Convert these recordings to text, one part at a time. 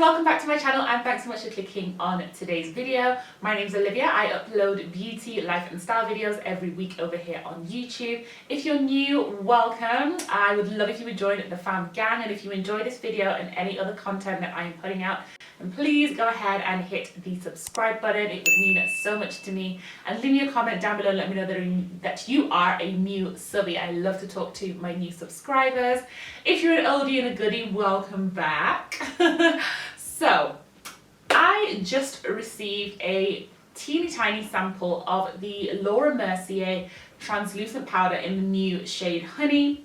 welcome back to my channel and thanks so much for clicking on today's video. My name's Olivia. I upload beauty, life and style videos every week over here on YouTube. If you're new, welcome. I would love if you would join the fam gang, and if you enjoy this video and any other content that I am putting out, then please go ahead and hit the subscribe button. It would mean so much to me, and leave me a comment down below and let me know that you are a new subby. I love to talk to my new subscribers. If you're an oldie and a goodie, welcome back. So I just received a teeny tiny sample of the Laura Mercier translucent powder in the new shade Honey.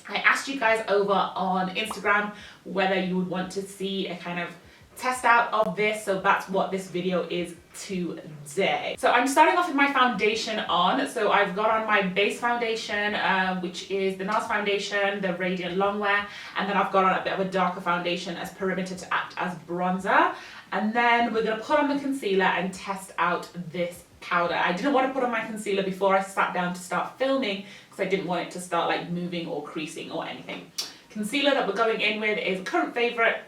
I asked you guys over on Instagram whether you would want to see a kind of test out of this, so that's what this video is today. So I'm starting off with my foundation on. So I've got on my base foundation, which is the NARS foundation, the Radiant Longwear, and then I've got on a bit of a darker foundation as perimeter to act as bronzer. And then we're gonna put on the concealer and test out this powder. I didn't want to put on my concealer before I sat down to start filming because I didn't want it to start like moving or creasing or anything. Concealer that we're going in with is a current favorite,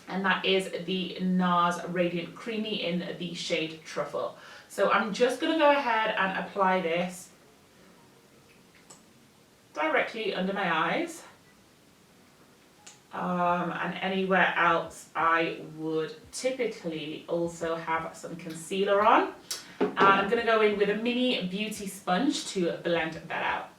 and that is the NARS Radiant Creamy in the shade Truffle. So I'm just going to go ahead and apply this directly under my eyes, and anywhere else I would typically also have some concealer on. And I'm going to go in with a mini beauty sponge to blend that out.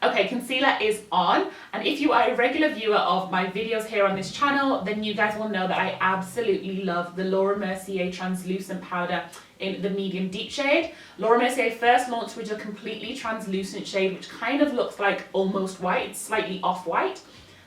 Okay, concealer is on, and if you are a regular viewer of my videos here on this channel, then you guys will know that I absolutely love the Laura Mercier translucent powder in the medium deep shade. Laura Mercier first launched with a completely translucent shade which kind of looks like almost white, it's slightly off-white.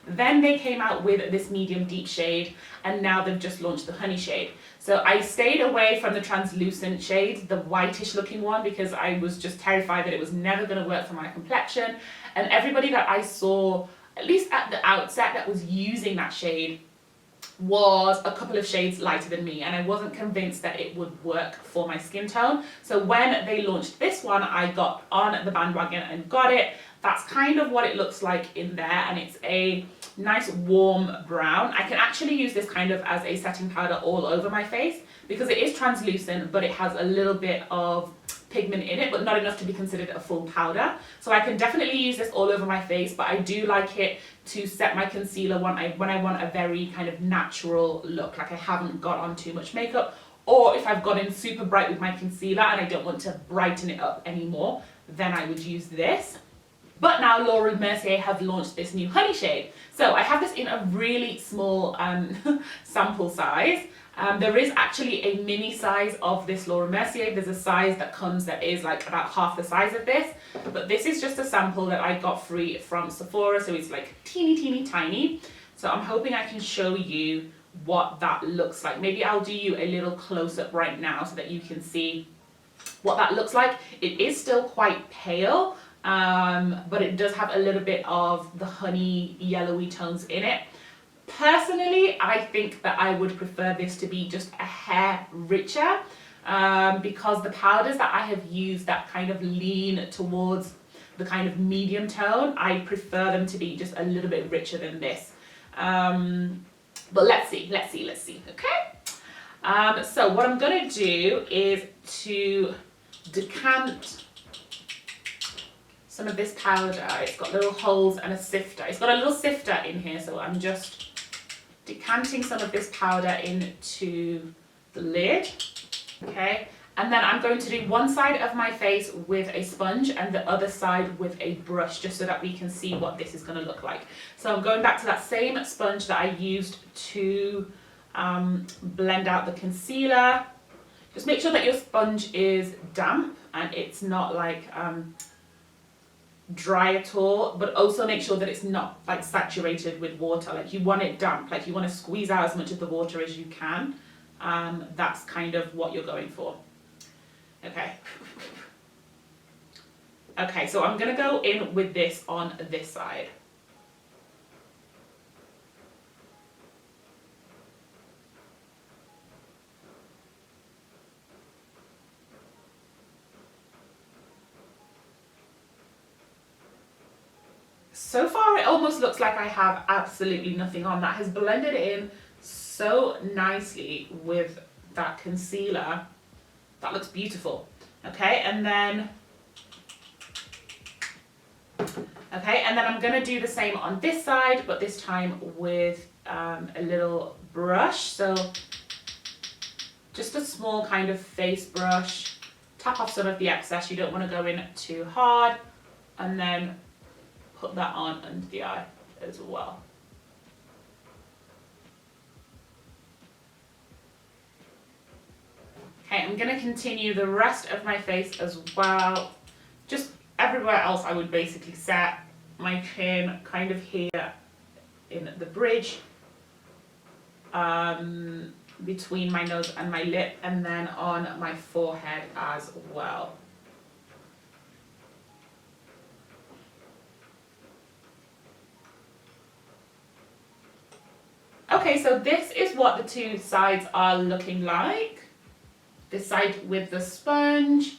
Then they came out with this medium deep shade, and now they've just launched the Honey shade. So I stayed away from the translucent shade, the whitish looking one, because I was just terrified that it was never going to work for my complexion. And everybody that I saw, at least at the outset, that was using that shade was a couple of shades lighter than me, and I wasn't convinced that it would work for my skin tone. So when they launched this one, I got on the bandwagon and got it. That's kind of what it looks like in there, and it's a nice warm brown. I can actually use this kind of as a setting powder all over my face because it is translucent, but it has a little bit of pigment in it, but not enough to be considered a full powder. So I can definitely use this all over my face, but I do like it to set my concealer when I want a very kind of natural look, like I haven't got on too much makeup, or if I've gone in super bright with my concealer and I don't want to brighten it up anymore, then I would use this. But now Laura Mercier have launched this new Honey shade. So I have this in a really small sample size. There is actually a mini size of this Laura Mercier. There's a size that comes that is like about half the size of this. But this is just a sample that I got free from Sephora. So it's like teeny tiny. So I'm hoping I can show you what that looks like. Maybe I'll do you a little close up right now so that you can see what that looks like. It is still quite pale. But it does have a little bit of the honey yellowy tones in it. Personally, I think that I would prefer this to be just a hair richer, because the powders that I have used that kind of lean towards the kind of medium tone, I prefer them to be just a little bit richer than this. But let's see, okay? So what I'm gonna do is to decant some of this powder. It's got little holes and a sifter. It's got a little sifter in here, so I'm just decanting some of this powder into the lid, okay? And then I'm going to do one side of my face with a sponge and the other side with a brush, just so that we can see what this is gonna look like. So I'm going back to that same sponge that I used to blend out the concealer. Just make sure that your sponge is damp and it's not like dry at all, but also make sure that it's not like saturated with water. Like you want it damp, like you want to squeeze out as much of the water as you can. That's kind of what you're going for. Okay. Okay, so I'm gonna go in with this on this side. So far it almost looks like I have absolutely nothing on. That has blended in so nicely with that concealer. That looks beautiful. Okay, and then I'm gonna do the same on this side, but this time with a little brush. So just a small kind of face brush. Tap off some of the excess. You don't want to go in too hard, and then put that on under the eye as well. Okay, I'm gonna continue the rest of my face as well. Just everywhere else I would basically set my chin kind of here in the bridge, between my nose and my lip, and then on my forehead as well. Okay, so this is what the two sides are looking like. This side with the sponge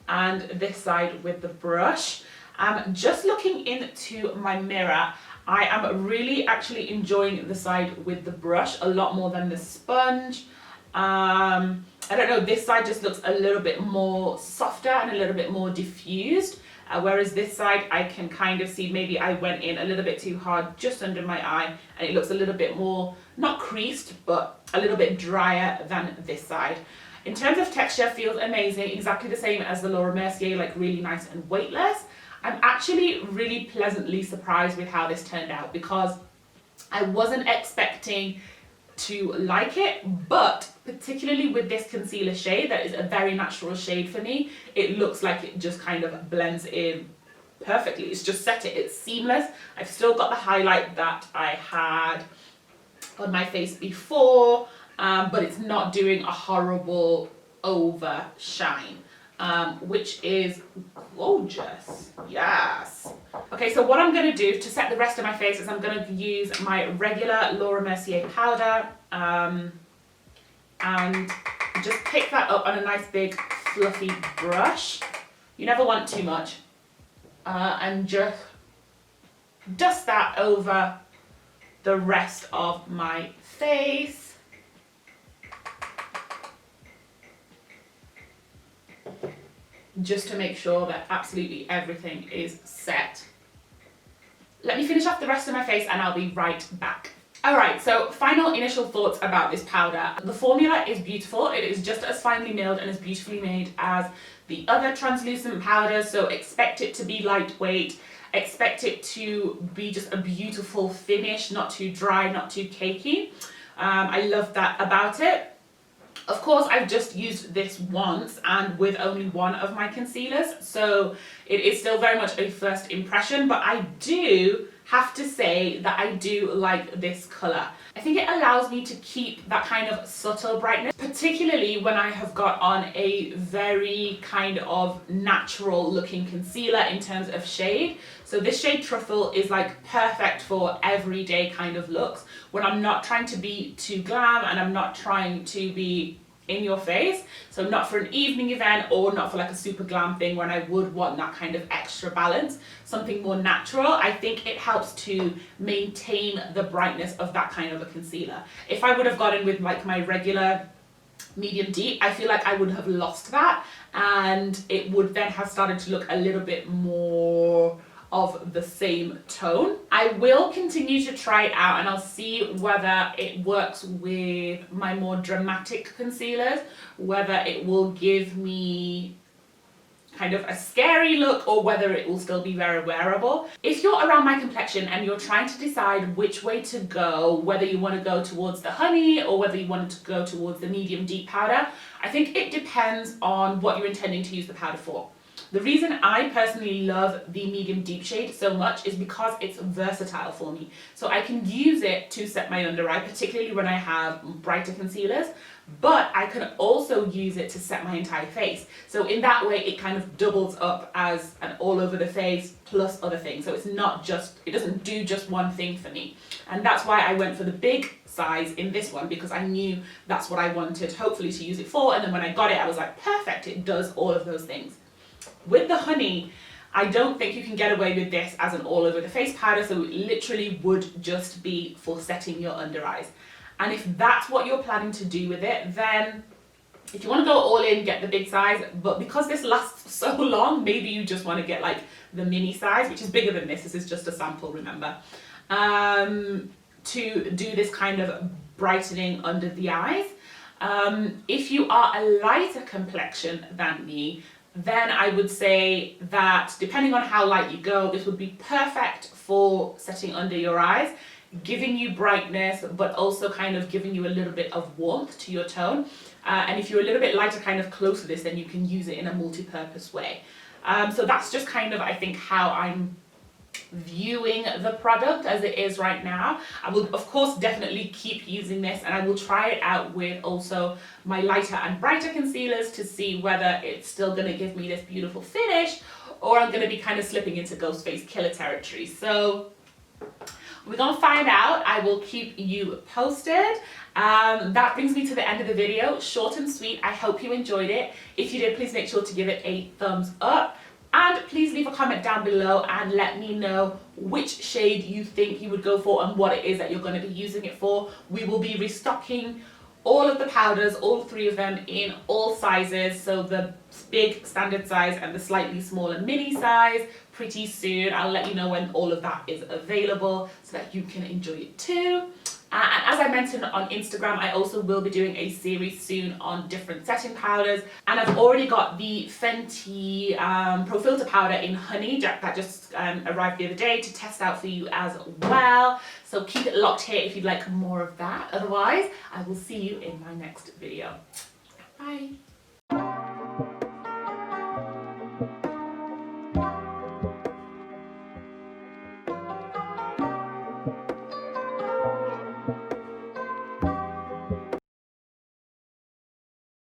and this side with the brush. Just looking into my mirror, I am really actually enjoying the side with the brush a lot more than the sponge. I don't know, this side just looks a little bit more softer and a little bit more diffused. Whereas this side I can kind of see maybe I went in a little bit too hard just under my eye, and it looks a little bit more, not creased, but a little bit drier than this side. In terms of texture, feels amazing, exactly the same as the Laura Mercier, like really nice and weightless. I'm actually really pleasantly surprised with how this turned out, because I wasn't expecting to like it, but particularly with this concealer shade, that is a very natural shade for me, it looks like it just kind of blends in perfectly. It's just set it, it's seamless. I've still got the highlight that I had on my face before, but it's not doing a horrible over shine, which is gorgeous. Yes. Okay, so what I'm going to do to set the rest of my face is I'm going to use my regular Laura Mercier powder, and just pick that up on a nice big fluffy brush. You never want too much. And just dust that over the rest of my face. Just to make sure that absolutely everything is set. Let me finish off the rest of my face and I'll be right back. Alright, so final initial thoughts about this powder. The formula is beautiful. It is just as finely milled and as beautifully made as the other translucent powders, so expect it to be lightweight. Expect it to be just a beautiful finish, not too dry, not too cakey. I love that about it. Of course, I've just used this once and with only one of my concealers, so it is still very much a first impression, but I do have to say that I do like this colour. I think it allows me to keep that kind of subtle brightness, particularly when I have got on a very kind of natural looking concealer in terms of shade. So this shade Truffle is like perfect for everyday kind of looks, when I'm not trying to be too glam and I'm not trying to be in your face. So not for an evening event or not for like a super glam thing when I would want that kind of extra balance, something more natural. I think it helps to maintain the brightness of that kind of a concealer. If I would have gotten with like my regular medium deep, I feel like I would have lost that and it would then have started to look a little bit more of the same tone. I will continue to try it out and I'll see whether it works with my more dramatic concealers, whether it will give me kind of a scary look or whether it will still be very wearable. If you're around my complexion and you're trying to decide which way to go, whether you want to go towards the honey or whether you want to go towards the medium deep powder, I think it depends on what you're intending to use the powder for. The reason I personally love the medium deep shade so much is because it's versatile for me. So I can use it to set my under eye, particularly when I have brighter concealers, but I can also use it to set my entire face. So in that way, it kind of doubles up as an all over the face plus other things. So it's not just, it doesn't do just one thing for me. And that's why I went for the big size in this one, because I knew that's what I wanted hopefully to use it for. And then when I got it, I was like, perfect, it does all of those things. With the honey, I don't think you can get away with this as an all over the face powder, so it literally would just be for setting your under eyes. And if that's what you're planning to do with it, then if you want to go all in, get the big size. But because this lasts so long, maybe you just want to get like the mini size, which is bigger than this. This is just a sample, remember, to do this kind of brightening under the eyes. If you are a lighter complexion than me, then I would say that depending on how light you go, this would be perfect for setting under your eyes, giving you brightness, but also kind of giving you a little bit of warmth to your tone. And if you're a little bit lighter, kind of close to this, then you can use it in a multi-purpose way. So that's just kind of, I think, how I'm viewing the product as it is right now. I will of course definitely keep using this, and I will try it out with also my lighter and brighter concealers to see whether it's still going to give me this beautiful finish, or I'm going to be kind of slipping into ghost face killer territory. So we're going to find out. I will keep you posted. That brings me to the end of the video. Short and sweet. I hope you enjoyed it. If you did, please make sure to give it a thumbs up. And please leave a comment down below and let me know which shade you think you would go for and what it is that you're going to be using it for. We will be restocking all of the powders, all 3 of them, in all sizes. So the big standard size and the slightly smaller mini size pretty soon. I'll let you know when all of that is available so that you can enjoy it too. And as I mentioned on Instagram, I also will be doing a series soon on different setting powders. And I've already got the Fenty Pro Filter powder in honey that just arrived the other day to test out for you as well. So keep it locked here if you'd like more of that. Otherwise, I will see you in my next video. Bye.